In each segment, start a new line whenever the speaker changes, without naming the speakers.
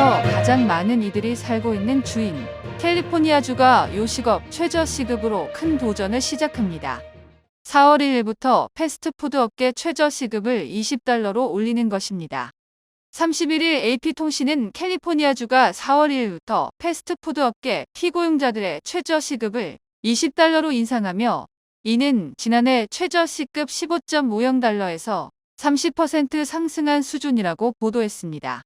세계에서 가장 많은 이들이 살고 있는 주인, 캘리포니아주가 요식업 최저 시급으로 큰 도전을 시작합니다. 4월 1일부터 패스트푸드 업계 최저 시급을 $20로 올리는 것입니다. 31일 AP통신은 캘리포니아주가 4월 1일부터 패스트푸드 업계 피고용자들의 최저 시급을 $20로 인상하며, 이는 지난해 최저 시급 $15.50에서 30% 상승한 수준이라고 보도했습니다.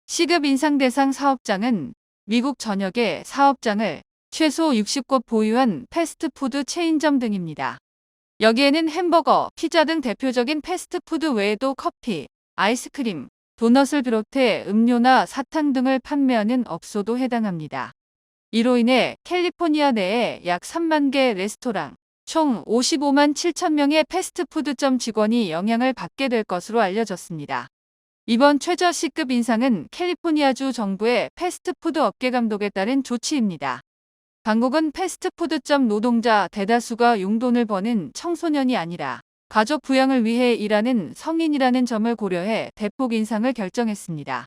시급 인상 대상 사업장은 미국 전역의 사업장을 최소 60곳 보유한 패스트푸드 체인점 등입니다. 여기에는 햄버거, 피자 등 대표적인 패스트푸드 외에도 커피, 아이스크림, 도넛을 비롯해 음료나 사탕 등을 판매하는 업소도 해당합니다. 이로 인해 캘리포니아 내에 약 3만 개 레스토랑, 총 55만 7천 명의 패스트푸드점 직원이 영향을 받게 될 것으로 알려졌습니다. 이번 최저 시급 인상은 캘리포니아주 정부의 패스트푸드 업계 감독에 따른 조치입니다. 당국은 패스트푸드점 노동자 대다수가 용돈을 버는 청소년이 아니라 가족 부양을 위해 일하는 성인이라는 점을 고려해 대폭 인상을 결정했습니다.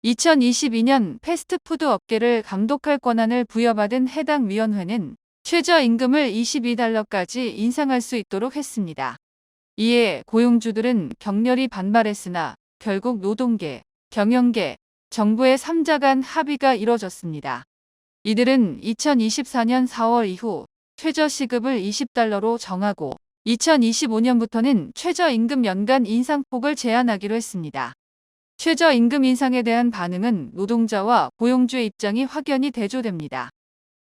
2022년 패스트푸드 업계를 감독할 권한을 부여받은 해당 위원회는 최저임금을 $22까지 인상할 수 있도록 했습니다. 이에 고용주들은 격렬히 반발했으나 결국 노동계, 경영계, 정부의 3자 간 합의가 이뤄졌습니다. 이들은 2024년 4월 이후 최저시급을 $20로 정하고 2025년부터는 최저임금 연간 인상폭을 제한하기로 했습니다. 최저임금 인상에 대한 반응은 노동자와 고용주의 입장이 확연히 대조됩니다.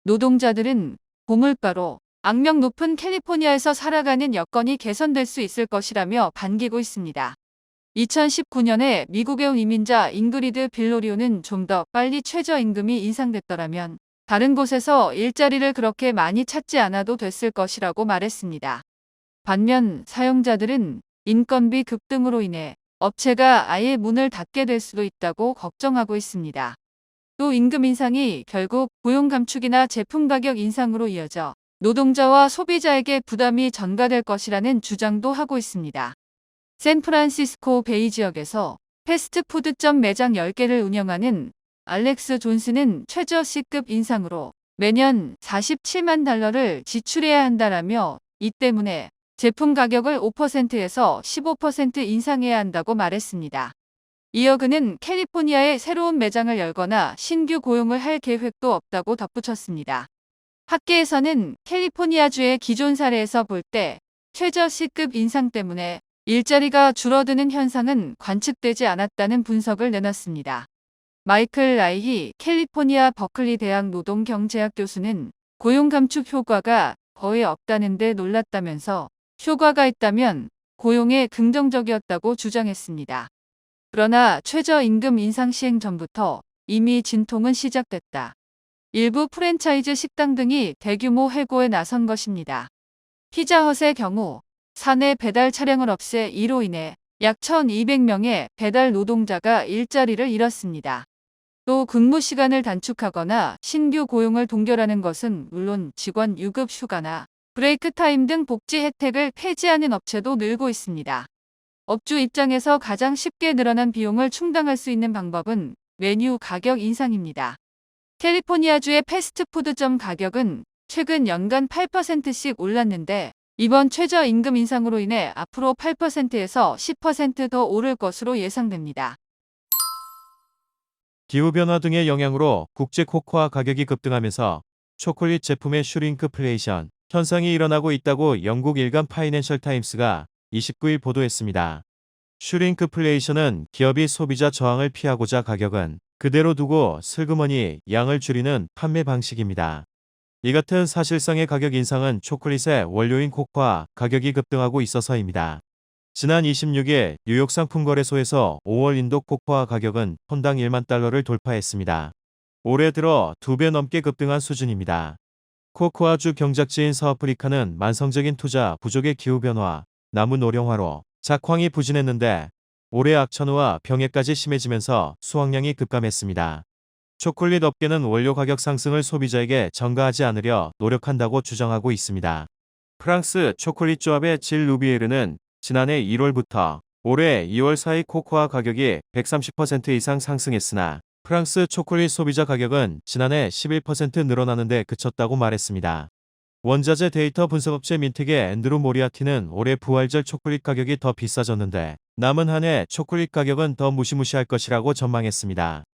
노동자들은 고물가로 악명 높은 캘리포니아에서 살아가는 여건이 개선될 수 있을 것이라며 반기고 있습니다. 2019년에 미국에 온 이민자 잉그리드 빌로리오는 좀 더 빨리 최저임금이 인상됐더라면 다른 곳에서 일자리를 그렇게 많이 찾지 않아도 됐을 것이라고 말했습니다. 반면 사용자들은 인건비 급등으로 인해 업체가 아예 문을 닫게 될 수도 있다고 걱정하고 있습니다. 또 임금 인상이 결국 고용 감축이나 제품 가격 인상으로 이어져 노동자와 소비자에게 부담이 전가될 것이라는 주장도 하고 있습니다. 샌프란시스코 베이 지역에서 패스트푸드점 매장 10개를 운영하는 알렉스 존스는 최저 시급 인상으로 매년 $47만 지출해야 한다라며, 이 때문에 제품 가격을 5%에서 15% 인상해야 한다고 말했습니다. 이어 그는 캘리포니아에 새로운 매장을 열거나 신규 고용을 할 계획도 없다고 덧붙였습니다. 학계에서는 캘리포니아주의 기존 사례에서 볼 때 최저 시급 인상 때문에 일자리가 줄어드는 현상은 관측되지 않았다는 분석을 내놨습니다. 마이클 라이히 캘리포니아 버클리 대학 노동경제학 교수는 고용 감축 효과가 거의 없다는데 놀랐다면서 효과가 있다면 고용에 긍정적이었다고 주장했습니다. 그러나 최저임금 인상 시행 전부터 이미 진통은 시작됐다. 일부 프랜차이즈 식당 등이 대규모 해고에 나선 것입니다. 피자헛의 경우 사내 배달 차량을 없애 이로 인해 약 1,200명의 배달 노동자가 일자리를 잃었습니다. 또 근무 시간을 단축하거나 신규 고용을 동결하는 것은 물론 직원 유급 휴가나 브레이크 타임 등 복지 혜택을 폐지하는 업체도 늘고 있습니다. 업주 입장에서 가장 쉽게 늘어난 비용을 충당할 수 있는 방법은 메뉴 가격 인상입니다. 캘리포니아주의 패스트푸드점 가격은 최근 연간 8%씩 올랐는데, 이번 최저임금 인상으로 인해 앞으로 8%에서 10% 더 오를 것으로 예상됩니다.
기후변화 등의 영향으로 국제 코코아 가격이 급등하면서 초콜릿 제품의 슈링크플레이션 현상이 일어나고 있다고 영국 일간 파이낸셜 타임스가 29일 보도했습니다. 슈링크플레이션은 기업이 소비자 저항을 피하고자 가격은 그대로 두고 슬그머니 양을 줄이는 판매 방식입니다. 이 같은 사실상의 가격 인상은 초콜릿의 원료인 코코아 가격이 급등하고 있어서입니다. 지난 26일 뉴욕 상품거래소에서 5월 인도 코코아 가격은 톤당 $10,000,000를 돌파했습니다. 올해 들어 2배 넘게 급등한 수준입니다. 코코아주 경작지인 서아프리카는 만성적인 투자 부족의 기후변화, 나무 노령화로 작황이 부진했는데, 올해 악천후와 병해까지 심해지면서 수확량이 급감했습니다. 초콜릿 업계는 원료 가격 상승을 소비자에게 전가하지 않으려 노력한다고 주장하고 있습니다. 프랑스 초콜릿 조합의 질 루비에르는 지난해 1월부터 올해 2월 사이 코코아 가격이 130% 이상 상승했으나 프랑스 초콜릿 소비자 가격은 지난해 11% 늘어나는데 그쳤다고 말했습니다. 원자재 데이터 분석업체 민텍의 앤드루 모리아티는 올해 부활절 초콜릿 가격이 더 비싸졌는데 남은 한 해 초콜릿 가격은 더 무시무시할 것이라고 전망했습니다.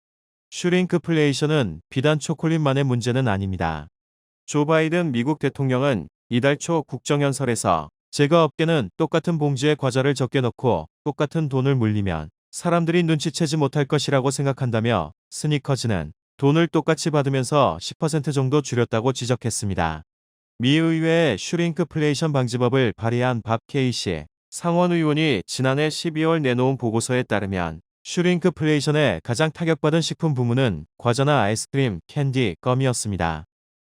슈링크플레이션은 비단 초콜릿만의 문제는 아닙니다. 조 바이든 미국 대통령은 이달 초 국정연설에서 제과업계는 똑같은 봉지에 과자를 적게 넣고 똑같은 돈을 물리면 사람들이 눈치채지 못할 것이라고 생각한다며 스니커즈는 돈을 똑같이 받으면서 10% 정도 줄였다고 지적했습니다. 미 의회의 슈링크플레이션 방지법을 발의한 밥 케이시 상원 의원이 지난해 12월 내놓은 보고서에 따르면 슈링크플레이션에 가장 타격받은 식품 부문은 과자나 아이스크림, 캔디, 껌이었습니다.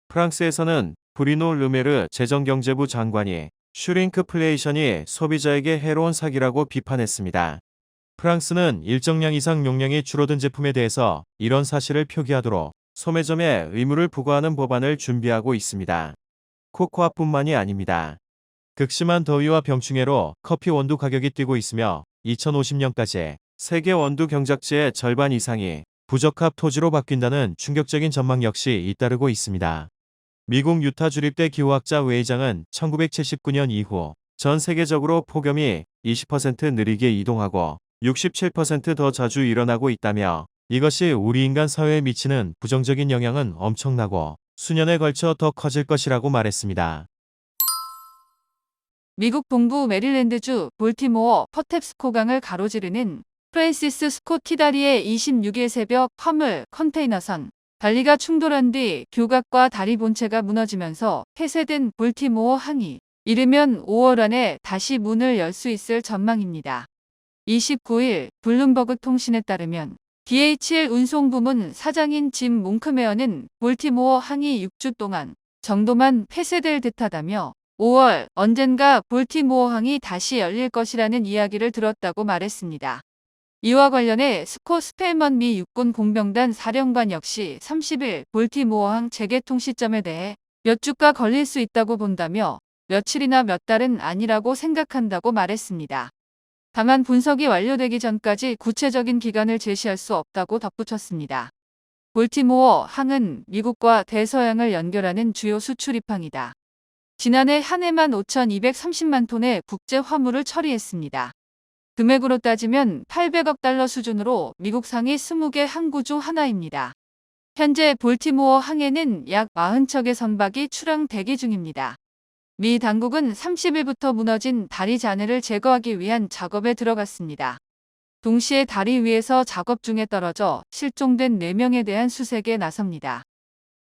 프랑스에서는 브리노 르메르 재정경제부 장관이 슈링크플레이션이 소비자에게 해로운 사기라고 비판했습니다. 프랑스는 일정량 이상 용량이 줄어든 제품에 대해서 이런 사실을 표기하도록 소매점에 의무를 부과하는 법안을 준비하고 있습니다. 코코아뿐만이 아닙니다. 극심한 더위와 병충해로 커피 원두 가격이 뛰고 있으며 2050년까지 세계 원두 경작지의 절반 이상이 부적합 토지로 바뀐다는 충격적인 전망 역시 잇따르고 있습니다. 미국 유타 주립대 기후학자 웨이장은 1979년 이후 전 세계적으로 폭염이 20% 느리게 이동하고 67% 더 자주 일어나고 있다며 이것이 우리 인간 사회에 미치는 부정적인 영향은 엄청나고 수년에 걸쳐 더 커질 것이라고 말했습니다.
미국 동부 메릴랜드주 볼티모어 퍼텍스코 강을 가로지르는 프랜시스 스콧 키다리의 26일 새벽 화물 컨테이너선 달리가 충돌한 뒤 교각과 다리 본체가 무너지면서 폐쇄된 볼티모어 항이 이르면 5월 안에 다시 문을 열 수 있을 전망입니다. 29일 블룸버그 통신에 따르면 DHL 운송부문 사장인 짐 몽크메어는 볼티모어 항이 6주 동안 정도만 폐쇄될 듯하다며 5월 언젠가 볼티모어 항이 다시 열릴 것이라는 이야기를 들었다고 말했습니다. 이와 관련해 스콧 스펠먼 미 육군 공병단 사령관 역시 30일 볼티모어 항 재개통 시점에 대해 몇 주가 걸릴 수 있다고 본다며 며칠이나 몇 달은 아니라고 생각한다고 말했습니다. 다만 분석이 완료되기 전까지 구체적인 기간을 제시할 수 없다고 덧붙였습니다. 볼티모어 항은 미국과 대서양을 연결하는 주요 수출입항이다. 지난해 한 해만 5,230만 톤의 국제 화물을 처리했습니다. 금액으로 따지면 800억 달러 수준으로 미국 상위 20개 항구 중 하나입니다. 현재 볼티모어 항에는 약 40척의 선박이 출항 대기 중입니다. 미 당국은 30일부터 무너진 다리 잔해를 제거하기 위한 작업에 들어갔습니다. 동시에 다리 위에서 작업 중에 떨어져 실종된 4명에 대한 수색에 나섭니다.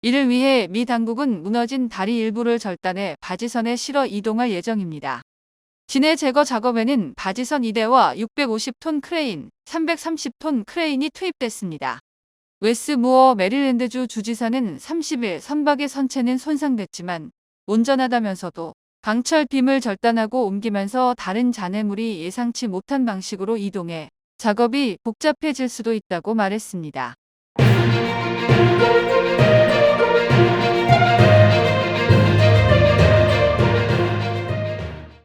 이를 위해 미 당국은 무너진 다리 일부를 절단해 바지선에 실어 이동할 예정입니다. 진해 제거 작업에는 바지선 2대와 650톤 크레인, 330톤 크레인이 투입됐습니다. 웨스 무어 메릴랜드주 주지사는 30일 선박의 선체는 손상됐지만 온전하다면서도 강철 빔을 절단하고 옮기면서 다른 잔해물이 예상치 못한 방식으로 이동해 작업이 복잡해질 수도 있다고 말했습니다.